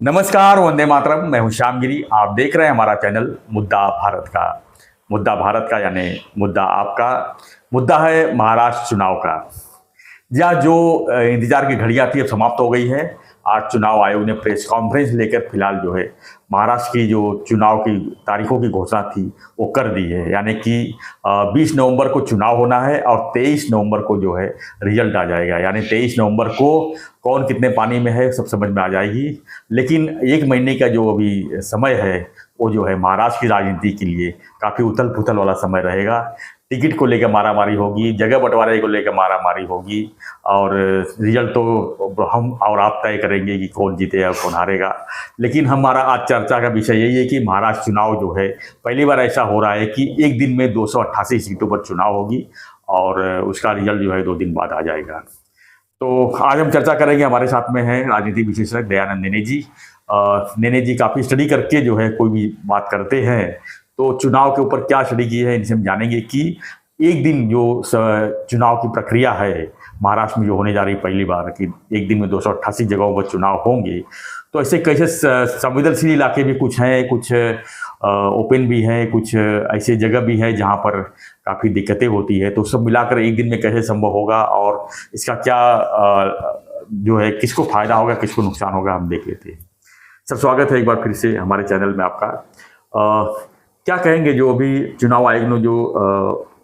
नमस्कार, वंदे मातरम। मैं हूं श्यामगिरी। आप देख रहे हैं हमारा चैनल मुद्दा भारत का। मुद्दा भारत का यानी मुद्दा आपका। मुद्दा है महाराष्ट्र चुनाव का। या जो इंतजार की घड़ियां थी अब समाप्त हो गई है। आज चुनाव आयोग ने प्रेस कॉन्फ्रेंस लेकर फिलहाल जो है महाराष्ट्र की जो चुनाव की तारीखों की घोषणा थी वो कर दी है। यानी कि 20 नवंबर को चुनाव होना है और 23 नवंबर को जो है रिजल्ट आ जाएगा। यानी 23 नवंबर को कौन कितने पानी में है सब समझ में आ जाएगी। लेकिन एक महीने का जो अभी समय है वो जो है महाराष्ट्र की राजनीति के लिए काफ़ी उथल पुथल वाला समय रहेगा। टिकट को लेकर मारामारी होगी, जगह बंटवारे को लेकर मारामारी होगी और रिजल्ट तो हम और आप तय करेंगे कि कौन जीतेगा कौन हारेगा। लेकिन हमारा आज चर्चा का विषय यही है कि महाराष्ट्र चुनाव जो है पहली बार ऐसा हो रहा है कि एक दिन में 288 सीटों पर चुनाव होगी और उसका रिजल्ट जो है 2 दिन बाद आ जाएगा। तो आज हम चर्चा करेंगे। हमारे साथ में है राजनीति विशेषज्ञ दयानंद नेने जी। नेने जी काफ़ी स्टडी करके जो है कोई भी बात करते हैं तो चुनाव के ऊपर क्या स्टडी की है इनसे हम जानेंगे कि एक दिन जो चुनाव की प्रक्रिया है महाराष्ट्र में जो होने जा रही पहली बार कि एक दिन में 288 जगहों पर चुनाव होंगे, तो ऐसे कैसे संवेदनशील इलाके भी कुछ हैं, कुछ ओपन भी हैं, कुछ ऐसे जगह भी है जहां पर काफ़ी दिक्कतें होती है। तो सब मिलाकर एक दिन में कैसे संभव होगा और इसका क्या जो है किसको फायदा होगा किसको नुकसान होगा हम देख लेते हैं। सर स्वागत है एक बार फिर से हमारे चैनल में आपका। क्या कहेंगे जो अभी चुनाव आयोग ने जो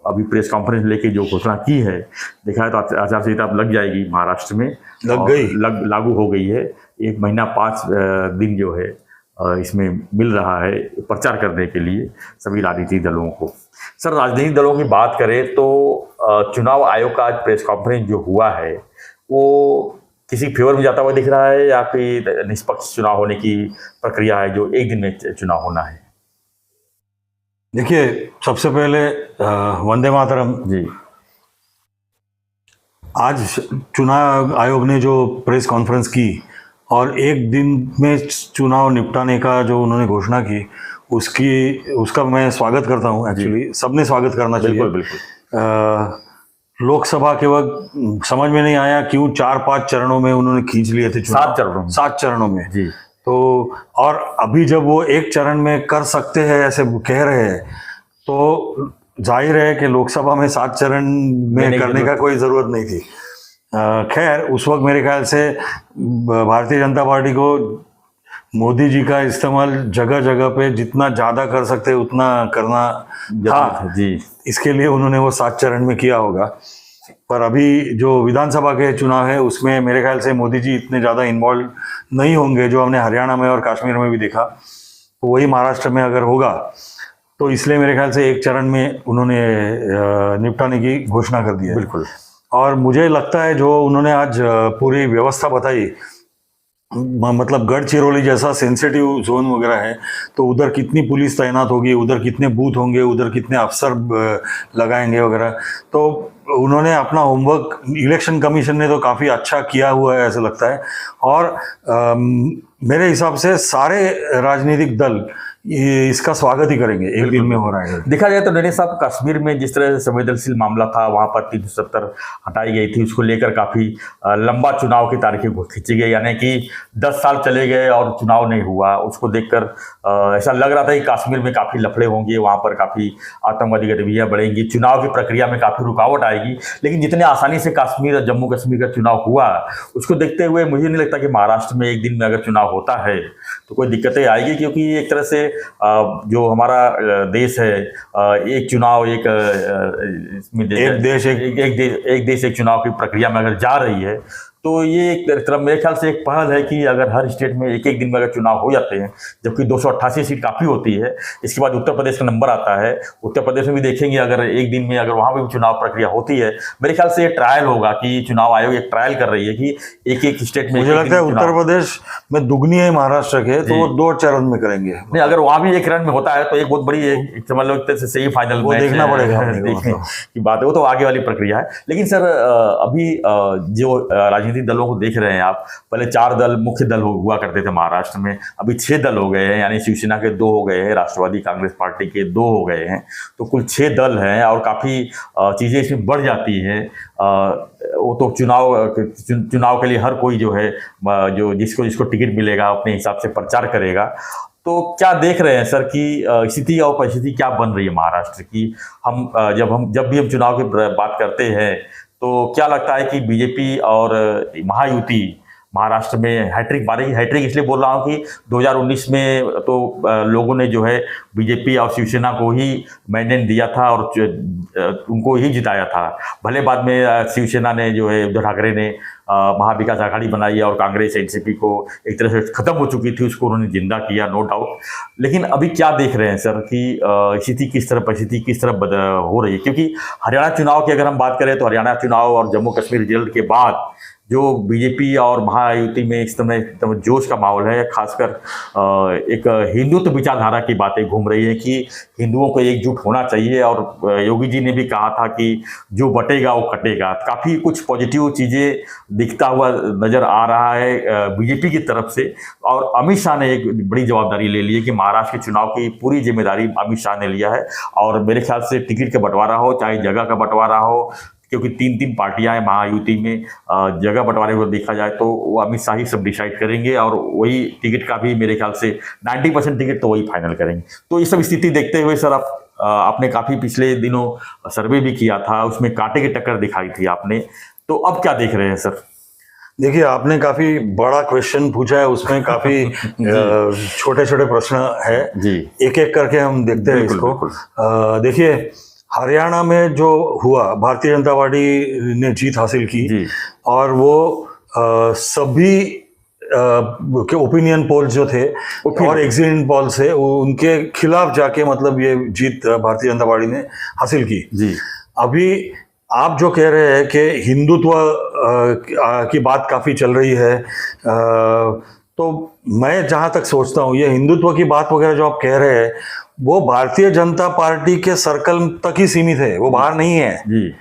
अभी प्रेस कॉन्फ्रेंस लेके जो घोषणा की है, देखा है तो आचार संहिता अब लग जाएगी महाराष्ट्र में, लागू हो गई है। 1 महीना 5 दिन जो है इसमें मिल रहा है प्रचार करने के लिए सभी राजनीतिक दलों को। सर राजनीतिक दलों की बात करें तो चुनाव आयोग का आज प्रेस कॉन्फ्रेंस जो हुआ है वो किसी फेवर में जाता हुआ दिख रहा है या फिर निष्पक्ष चुनाव होने की प्रक्रिया है जो एक दिन में चुनाव होना है? देखिए, सबसे पहले वंदे मातरम जी। आज चुनाव आयोग ने जो प्रेस कॉन्फ्रेंस की और एक दिन में चुनाव निपटाने का जो उन्होंने घोषणा की उसका मैं स्वागत करता हूं। एक्चुअली सबने स्वागत करना चाहिए। बिल्कुल। लोकसभा के वक्त समझ में नहीं आया क्यों 4-5 चरणों में उन्होंने खींच लिए थे चुनाव। 7 चरणों में जी। तो और अभी जब वो एक चरण में कर सकते हैं ऐसे कह रहे हैं तो जाहिर है कि लोकसभा में 7 चरण में करने का कोई ज़रूरत नहीं थी। खैर उस वक्त मेरे ख्याल से भारतीय जनता पार्टी को मोदी जी का इस्तेमाल जगह जगह पे जितना ज़्यादा कर सकते उतना करना था जी। इसके लिए उन्होंने वो 7 चरण में किया होगा। पर अभी जो विधानसभा के चुनाव है उसमें मेरे ख्याल से मोदी जी इतने ज़्यादा इन्वॉल्व नहीं होंगे जो हमने हरियाणा में और कश्मीर में भी देखा। तो वही महाराष्ट्र में अगर होगा तो इसलिए मेरे ख्याल से एक चरण में उन्होंने निपटाने की घोषणा कर दी है। बिल्कुल। और मुझे लगता है जो उन्होंने आज पूरी व्यवस्था बताई, मतलब गढ़चिरौली जैसा सेंसिटिव जोन वगैरह है तो उधर कितनी पुलिस तैनात होगी, उधर कितने बूथ होंगे, उधर कितने अफसर लगाएंगे वगैरह, तो उन्होंने अपना होमवर्क इलेक्शन कमीशन ने तो काफ़ी अच्छा किया हुआ है ऐसा लगता है। और मेरे हिसाब से सारे राजनीतिक दल इसका स्वागत ही करेंगे। एक दिन में हो रहा है। देखा जाए तो नेने साहब कश्मीर में जिस तरह से संवेदनशील मामला था वहां पर 370 हटाई गई थी, उसको लेकर काफी लंबा चुनाव की तारीखें खींची गई। यानी कि 10 साल चले गए और चुनाव नहीं हुआ। उसको देखकर ऐसा लग रहा था कि कश्मीर में काफी लफड़े होंगे, वहां पर काफी आतंकवादी गतिविधियां बढ़ेंगी, चुनाव की प्रक्रिया में काफी रुकावट आएगी। लेकिन जितने आसानी से कश्मीर और जम्मू कश्मीर का चुनाव हुआ उसको देखते हुए मुझे नहीं लगता कि महाराष्ट्र में एक दिन में अगर चुनाव होता है तो कोई दिक्कतें आएगी, क्योंकि एक तरह से जो हमारा देश है एक चुनाव एक देश एक चुनाव की प्रक्रिया में अगर जा रही है तो ये एक तरफ मेरे ख्याल से एक पहल है कि अगर हर स्टेट में एक दिन में अगर चुनाव हो जाते हैं, जबकि 288 सीट काफ़ी होती है। इसके बाद उत्तर प्रदेश का नंबर आता है, उत्तर प्रदेश में भी देखेंगे अगर एक दिन में अगर वहाँ पर भी चुनाव प्रक्रिया होती है, मेरे ख्याल से ये ट्रायल होगा कि चुनाव आयोग एक ट्रायल कर रही है कि एक स्टेट में। मुझे लगता है उत्तर प्रदेश में दुगनी है महाराष्ट्र के, तो वो 2 चरण में करेंगे। नहीं, अगर वहाँ भी एक चरण में होता है तो एक बहुत बड़ी मतलब सही फाइनल वो देखना पड़ेगा देखने की बात है, वो तो आगे वाली प्रक्रिया है। लेकिन सर अभी जो राजनीतिक दलों को देख रहे हैं आप, पहले 4 दल मुख्य दल हुआ करते थे महाराष्ट्र में, अभी 6 दल हो गए हैं, यानी शिवसेना के 2 हो गए हैं, राष्ट्रवादी कांग्रेस पार्टी के 2 हो गए हैं, तो कुल 6 दल हैं और काफ़ी चीज़ें इसमें बढ़ जाती हैं। वो तो चुनाव के लिए हर कोई जो है जो जिसको टिकट मिलेगा अपने हिसाब से प्रचार करेगा। तो क्या देख रहे हैं सर कि स्थिति और परिस्थिति क्या बन रही है महाराष्ट्र की? जब भी हम चुनाव की बात करते हैं तो क्या लगता है कि बीजेपी और महायुति महाराष्ट्र में हैट्रिक मारेगी? हैट्रिक इसलिए बोल रहा हूँ कि 2019 में तो लोगों ने जो है बीजेपी और शिवसेना को ही मैंडेट दिया था और उनको ही जिताया था। भले बाद में शिवसेना ने जो है उद्धव ठाकरे ने महाविकास आघाड़ी बनाई और कांग्रेस एनसीपी को एक तरह से खत्म हो चुकी थी, उसको उन्होंने जिंदा किया, नो डाउट। लेकिन अभी क्या देख रहे हैं सर कि परिस्थिति किस तरह हो रही है? क्योंकि हरियाणा चुनाव की अगर हम बात करें तो हरियाणा चुनाव और जम्मू कश्मीर रिजल्ट के बाद जो बीजेपी और महायुति में इस तरह जोश का माहौल है, खासकर एक हिंदुत्व विचारधारा की बातें घूम रही है कि हिंदुओं को एकजुट होना चाहिए और योगी जी ने भी कहा था कि जो बटेगा वो कटेगा। काफ़ी कुछ पॉजिटिव चीज़ें दिखता हुआ नज़र आ रहा है बीजेपी की तरफ से, और अमित शाह ने एक बड़ी जवाबदारी ले ली है कि महाराष्ट्र के चुनाव की पूरी जिम्मेदारी अमित शाह ने लिया है। और मेरे ख्याल से टिकट का बंटवारा हो चाहे जगह का बंटवारा हो, क्योंकि 3 पार्टियां हैं महायुति में, जगह बंटवारे को देखा जाए तो वो अमित शाह ही सब डिसाइड करेंगे और वही टिकट का भी मेरे ख्याल से 90% टिकट तो वही फाइनल करेंगे। तो ये सब स्थिति देखते हुए सर आपने काफ़ी पिछले दिनों सर्वे भी किया था, उसमें कांटे की टक्कर दिखाई थी आपने, तो अब क्या देख रहे हैं सर? देखिए, आपने काफी बड़ा क्वेश्चन पूछा है, उसमें काफी छोटे छोटे प्रश्न है जी, एक एक करके हम देखते हैं इसको। देखिए, हरियाणा में जो हुआ, भारतीय जनता पार्टी ने जीत हासिल की और वो सभी के ओपिनियन पोल जो थे और एग्जिट पोल से उनके खिलाफ जाके मतलब ये जीत भारतीय जनता पार्टी ने हासिल की जी। अभी आप जो कह रहे हैं कि हिंदुत्व की बात काफ़ी चल रही है, तो मैं जहाँ तक सोचता हूँ ये हिंदुत्व की बात वगैरह जो आप कह रहे हैं वो भारतीय जनता पार्टी के सर्कल तक ही सीमित है, वो बाहर नहीं है जी।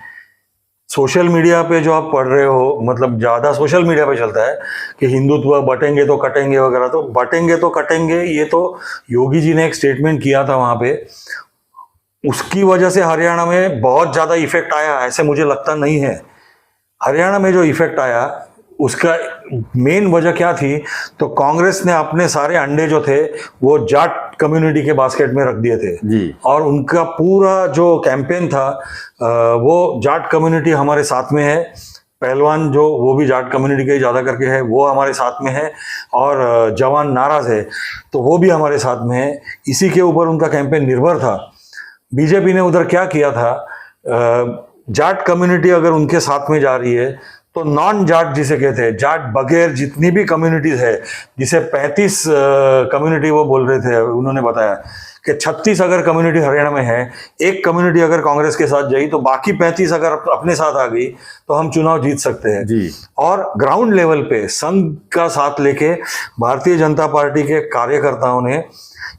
सोशल मीडिया पे जो आप पढ़ रहे हो, मतलब ज़्यादा सोशल मीडिया पे चलता है कि हिंदुत्व बटेंगे तो कटेंगे वगैरह, तो बटेंगे तो कटेंगे ये तो योगी जी ने एक स्टेटमेंट किया था वहाँ पे, उसकी वजह से हरियाणा में बहुत ज़्यादा इफेक्ट आया ऐसे मुझे लगता नहीं है। हरियाणा में जो इफेक्ट आया उसका मेन वजह क्या थी, तो कांग्रेस ने अपने सारे अंडे जो थे वो जाट कम्युनिटी के बास्केट में रख दिए थे जी। और उनका पूरा जो कैंपेन था वो जाट कम्युनिटी हमारे साथ में है, पहलवान जो वो भी जाट कम्युनिटी के ज़्यादा करके है वो हमारे साथ में है, और जवान नाराज है तो वो भी हमारे साथ में है। इसी के ऊपर उनका कैंपेन निर्भर था। बीजेपी ने उधर क्या किया था, जाट कम्युनिटी अगर उनके साथ में जा रही है तो नॉन जाट जिसे कहते हैं, जाट बगैर जितनी भी कम्युनिटीज है, जिसे 35 कम्युनिटी वो बोल रहे थे, उन्होंने बताया कि 36 अगर कम्युनिटी हरियाणा में है, एक कम्युनिटी अगर कांग्रेस के साथ जाई तो बाकी 35 अगर अपने साथ आ गई तो हम चुनाव जीत सकते हैं जी। और ग्राउंड लेवल पे संघ का साथ लेके भारतीय जनता पार्टी के कार्यकर्ताओं ने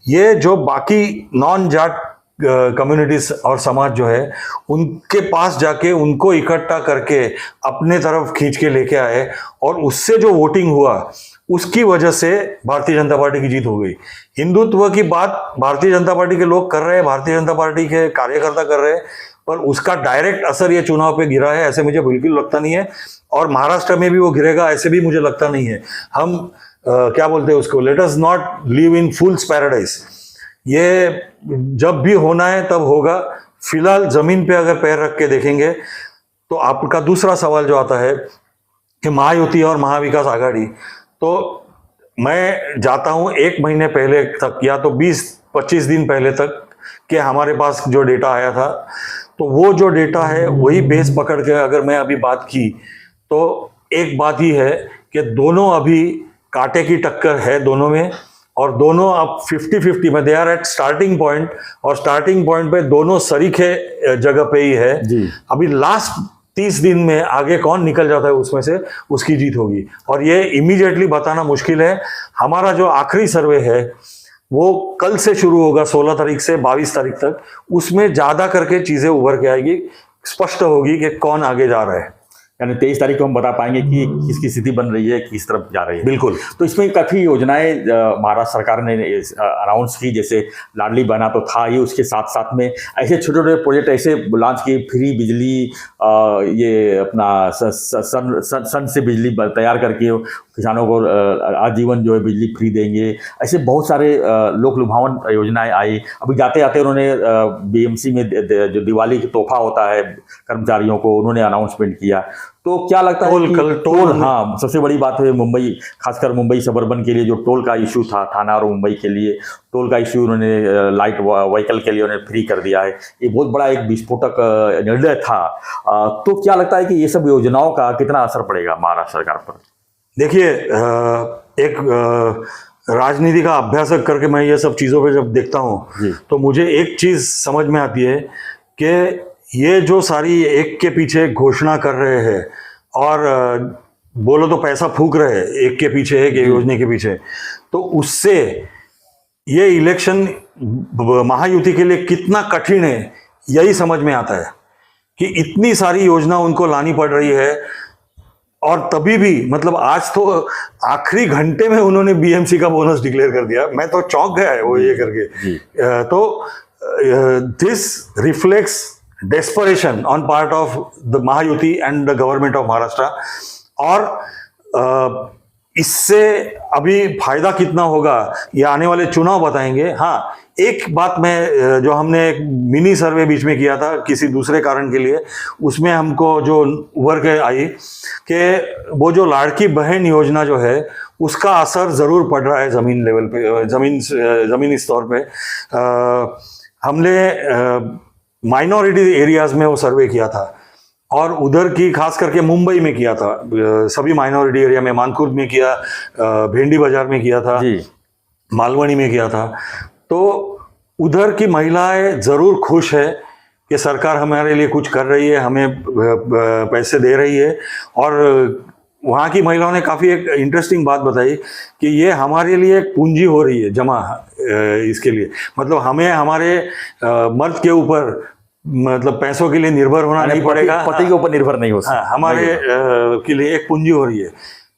ये जो बाकी नॉन जाट कम्युनिटीज और समाज जो है उनके पास जाके उनको इकट्ठा करके अपने तरफ खींच के लेके आए, और उससे जो वोटिंग हुआ उसकी वजह से भारतीय जनता पार्टी की जीत हो गई। हिंदुत्व की बात भारतीय जनता पार्टी के लोग कर रहे हैं, भारतीय जनता पार्टी के कार्यकर्ता कर रहे हैं, पर उसका डायरेक्ट असर ये चुनाव पे गिरा है ऐसे मुझे बिल्कुल लगता नहीं है, और महाराष्ट्र में भी वो गिरेगा ऐसे भी मुझे लगता नहीं है। हम क्या बोलते हैं उसको, let us not live in fools paradise. ये जब भी होना है तब होगा, फिलहाल जमीन पे अगर पैर रख के देखेंगे तो आपका दूसरा सवाल जो आता है कि महायुति और महाविकास आघाड़ी, तो मैं जाता हूं 1 महीने पहले तक या तो 20-25 दिन पहले तक कि हमारे पास जो डेटा आया था, तो वो जो डेटा है वही बेस पकड़ के अगर मैं अभी बात की तो एक बात ही है कि दोनों अभी कांटे की टक्कर है दोनों में, और दोनों अब 50-50 में they are at starting point, और स्टार्टिंग पॉइंट पे दोनों सरीखे जगह पे ही है जी। अभी लास्ट 30 दिन में आगे कौन निकल जाता है उसमें से उसकी जीत होगी, और ये इमीडिएटली बताना मुश्किल है। हमारा जो आखिरी सर्वे है वो कल से शुरू होगा 16 तारीख से 22 तारीख तक, उसमें ज़्यादा करके चीज़ें उभर के आएगी, स्पष्ट होगी कि कौन आगे जा रहा है। यानी 23 तारीख को हम बता पाएंगे कि किसकी स्थिति बन रही है, किस तरफ जा रही है। बिल्कुल। तो इसमें काफ़ी योजनाएं महाराष्ट्र सरकार ने अनाउंस की, जैसे लाडली बहना तो था ही, उसके साथ साथ में ऐसे छोटे छोटे प्रोजेक्ट ऐसे लॉन्च किए, फ्री बिजली, ये अपना सन से बिजली तैयार करके किसानों को आजीवन जो है बिजली फ्री देंगे। ऐसे बहुत सारे लोक लुभावन योजनाएं आई। अभी जाते जाते उन्होंने बीएमसी में जो दिवाली की तोहफा होता है कर्मचारियों को, उन्होंने अनाउंसमेंट किया। तो क्या लगता है कि टोल, हाँ सबसे बड़ी बात है मुंबई, खासकर मुंबई सबर्बन के लिए जो टोल का इशू था, थाना और मुंबई के लिए टोल का इशू उन्होंने लाइट व्हीकल के लिए उन्होंने फ्री कर दिया है। ये बहुत बड़ा एक विस्फोटक निर्णय था। तो क्या लगता है कि ये सब योजनाओं का कितना असर पड़ेगा महाराष्ट्र सरकार पर? देखिए, एक राजनीति का अभ्यासक करके मैं ये सब चीज़ों पे जब देखता हूँ तो मुझे एक चीज़ समझ में आती है कि ये जो सारी एक के पीछे घोषणा कर रहे हैं और बोलो तो पैसा फूक रहे हैं एक के पीछे एक योजना के पीछे, तो उससे ये इलेक्शन महायुति के लिए कितना कठिन है यही समझ में आता है कि इतनी सारी योजना उनको लानी पड़ रही है। और तभी भी मतलब आज तो आखिरी घंटे में उन्होंने बीएमसी का बोनस डिक्लेयर कर दिया, मैं तो चौंक गया है वो ये करके। तो this reflects desperation on part of the Mahayuti and the government of Maharashtra। और इससे अभी फायदा कितना होगा ये आने वाले चुनाव बताएंगे। हाँ, एक बात मैं जो हमने एक मिनी सर्वे बीच में किया था किसी दूसरे कारण के लिए, उसमें हमको जो उभर के आई कि वो जो लाड़की बहन योजना जो है उसका असर ज़रूर पड़ रहा है ज़मीन लेवल पे, ज़मीनी स्तर पे। हमने माइनॉरिटी एरियाज में वो सर्वे किया था और उधर की खास करके मुंबई में किया था, सभी माइनॉरिटी एरिया में, मानकुर्द में किया, भेंडी बाजार में किया था, मालवनी में किया था। तो उधर की महिलाएं ज़रूर खुश है कि सरकार हमारे लिए कुछ कर रही है, हमें पैसे दे रही है। और वहाँ की महिलाओं ने काफ़ी एक इंटरेस्टिंग बात बताई कि ये हमारे लिए एक पूंजी हो रही है जमा इसके लिए, मतलब हमें हमारे मर्द के ऊपर मतलब पैसों के लिए निर्भर होना नहीं पड़ेगा, पति के ऊपर निर्भर नहीं हो सकता। हमारे के लिए एक पूंजी हो रही है।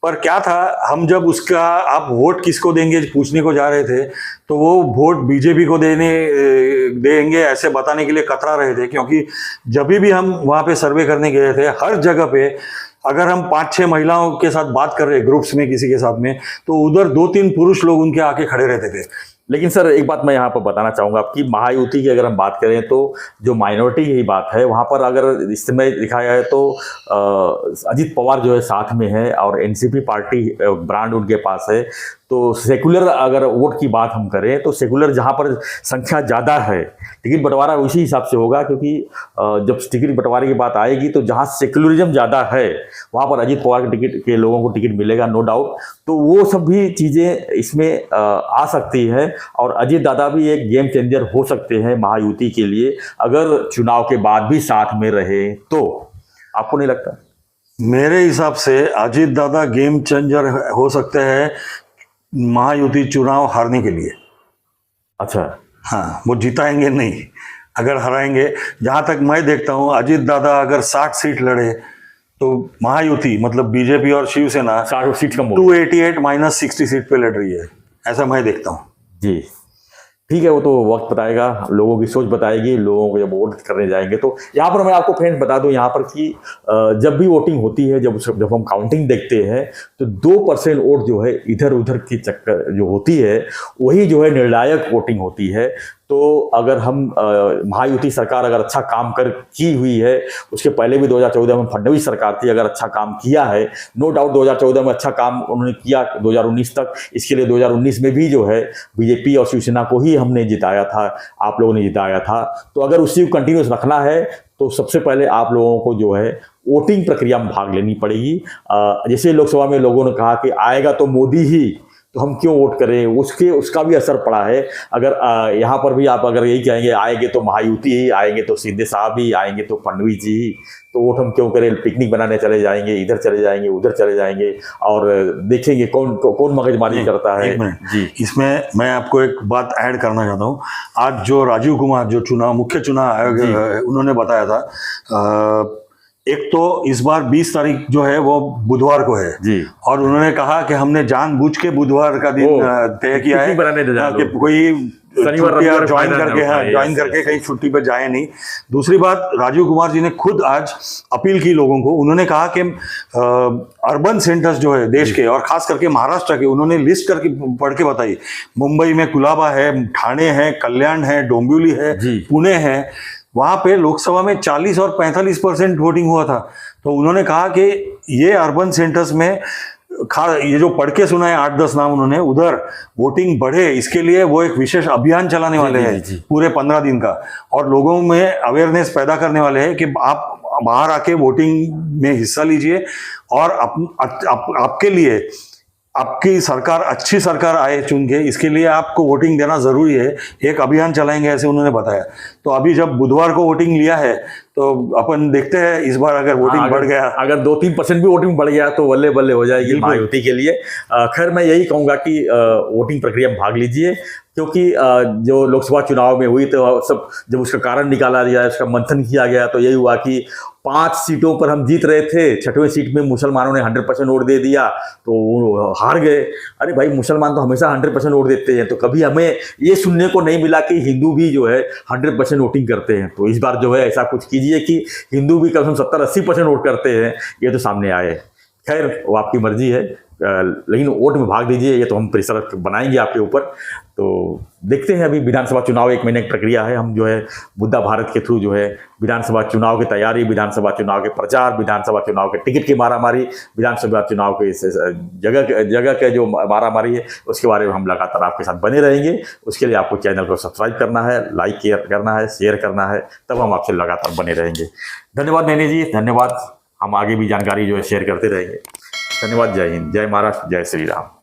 पर क्या था, हम जब उसका आप वोट किसको देंगे पूछने को जा रहे थे तो वो वोट बीजेपी को देंगे ऐसे बताने के लिए कतरा रहे थे, क्योंकि जब भी हम वहाँ पे सर्वे करने गए थे हर जगह पे अगर हम 5-6 महिलाओं के साथ बात कर रहे ग्रुप्स में किसी के साथ में, तो उधर 2-3 पुरुष लोग उनके आके खड़े रहते थे। लेकिन सर एक बात मैं यहाँ पर बताना चाहूँगा कि महायुति की अगर हम बात करें तो जो माइनॉरिटी की बात है वहाँ पर अगर इस समय दिखाया है तो अजित पवार जो है साथ में है और एनसीपी पार्टी ब्रांड उनके पास है। तो सेकुलर अगर वोट की बात हम करें तो सेकुलर जहाँ पर संख्या ज़्यादा है टिकट बंटवारा उसी हिसाब से होगा, क्योंकि जब टिकट बंटवारे की बात आएगी तो जहाँ सेकुलरिज्म ज़्यादा है वहाँ पर अजित पवार के टिकट के लोगों को टिकट मिलेगा, नो डाउट। तो वो सब भी चीज़ें इसमें आ सकती है और अजित दादा भी एक गेम चेंजर हो सकते हैं महायुति के लिए अगर चुनाव के बाद भी साथ में रहे तो। आपको नहीं लगता? मेरे हिसाब से अजित दादा गेम चेंजर हो सकते हैं महायुति चुनाव हारने के लिए। अच्छा, हाँ, वो जिताएंगे नहीं, अगर हराएंगे। जहाँ तक मैं देखता हूँ अजित दादा अगर 60 सीट लड़े तो महायुति मतलब बीजेपी और शिवसेना 60 सीट कम 288 माइनस 60 सीट पे लड़ रही है, ऐसा मैं देखता हूँ। जी ठीक है, वो तो वक्त बताएगा, लोगों की सोच बताएगी, लोगों को जब वोट करने जाएंगे। तो यहाँ पर मैं आपको फ्रेंड्स बता दूं यहाँ पर कि जब भी वोटिंग होती है, जब हम काउंटिंग देखते हैं तो 2% वोट जो है इधर उधर की चक्कर जो होती है वही जो है निर्णायक वोटिंग होती है। तो अगर हम महायुति सरकार अगर अच्छा काम की हुई है, उसके पहले भी 2014 में फडणवीस सरकार थी, अगर अच्छा काम किया है, नो डाउट 2014 में अच्छा काम उन्होंने किया 2019 तक। इसके लिए 2019 में भी जो है बीजेपी और शिवसेना को ही हमने जिताया था, आप लोगों ने जिताया था। तो अगर उसी को कंटिन्यूस रखना है तो सबसे पहले आप लोगों को जो है वोटिंग प्रक्रिया में भाग लेनी पड़ेगी। जैसे लोकसभा में लोगों ने कहा कि आएगा तो मोदी ही, तो हम क्यों वोट करें, उसका भी असर पड़ा है। अगर यहाँ पर भी आप अगर यही कहेंगे आएंगे तो महायुति ही आएंगे, तो शिंदे साहब ही आएंगे, तो फडणवीस जी ही, तो वोट हम क्यों करें, पिकनिक बनाने चले जाएंगे, इधर चले जाएंगे, उधर चले जाएंगे और देखेंगे कौन मगजमारी करता है। जी, इसमें मैं आपको एक बात ऐड करना चाहता हूँ। आज जो राजीव कुमार जो मुख्य चुनाव आयोग उन्होंने बताया था एक तो इस बार 20 तारीख जो है वो बुधवार को है जी। और उन्होंने कहा कि हमने जानबूझ के बुधवार का दिन तय किया है बनाने दे कि कोई शनिवार ज्वाइन फायदा ना करके उठाए, ज्वाइन करके कहीं छुट्टी पर जाए नहीं। दूसरी बात, राजीव कुमार जी ने खुद आज अपील की लोगों को। उन्होंने कहा कि अर्बन सेंटर्स जो है देश के और खास करके महाराष्ट्र के, उन्होंने लिस्ट करके पढ़ के बताई। मुंबई में कुलाबा है, ठाणे है, कल्याण है, डोंबिवली है, पुणे है, वहां पे लोकसभा में 40 और 45% वोटिंग हुआ था। तो उन्होंने कहा कि ये अर्बन सेंटर्स में ये जो पढ़ के सुना है 8-10 नाम उन्होंने, उधर वोटिंग बढ़े, इसके लिए वो एक विशेष अभियान चलाने वाले हैं पूरे 15 दिन का, और लोगों में अवेयरनेस पैदा करने वाले हैं कि आप बाहर आके वोटिंग में हिस्सा लीजिए और आपके लिए आपकी सरकार अच्छी सरकार आए चुन के, इसके लिए आपको वोटिंग देना जरूरी है। एक अभियान चलाएंगे ऐसे उन्होंने बताया। तो अभी जब बुधवार को वोटिंग लिया है तो अपन देखते हैं इस बार अगर वोटिंग बढ़ गया, अगर 2-3% भी वोटिंग बढ़ गया तो बल्ले बल्ले हो जाएगी महायुति के लिए। खैर मैं यही कहूंगा कि वोटिंग प्रक्रिया में भाग लीजिए, क्योंकि जो लोकसभा चुनाव में हुई तो सब जब उसका कारण निकाला गया, उसका मंथन किया गया, तो यही हुआ कि 5 सीटों पर हम जीत रहे थे, 6वीं सीट में मुसलमानों ने 100% वोट दे दिया तो वो हार गए। अरे भाई, मुसलमान तो हमेशा 100% वोट देते हैं, तो कभी हमें ये सुनने को नहीं मिला कि हिंदू भी जो है 100% वोटिंग करते हैं। तो इस बार जो है ऐसा कुछ कीजिए कि हिंदू भी कम से कम 70-80% वोट करते हैं, ये तो सामने आए। खैर वो आपकी मर्जी है, लेकिन वोट में भाग दीजिए, ये तो हम प्रेशर बनाएंगे आपके ऊपर। तो देखते हैं, अभी विधानसभा चुनाव 1 महीने की प्रक्रिया है। हम जो है मुद्दा भारत के थ्रू जो है विधानसभा चुनाव की तैयारी, विधानसभा चुनाव के प्रचार, विधानसभा चुनाव के टिकट की मारामारी, विधानसभा चुनाव के जगह के जो मारामारी है, उसके बारे में हम लगातार आपके साथ बने रहेंगे। उसके लिए आपको चैनल को सब्सक्राइब करना है, लाइक करना है, शेयर करना है, तब हम आपसे लगातार बने रहेंगे। धन्यवाद नैनी जी, धन्यवाद। हम आगे भी जानकारी जो है शेयर करते रहेंगे। धन्यवाद। जय हिंद, जय महाराष्ट्र, जय श्री राम।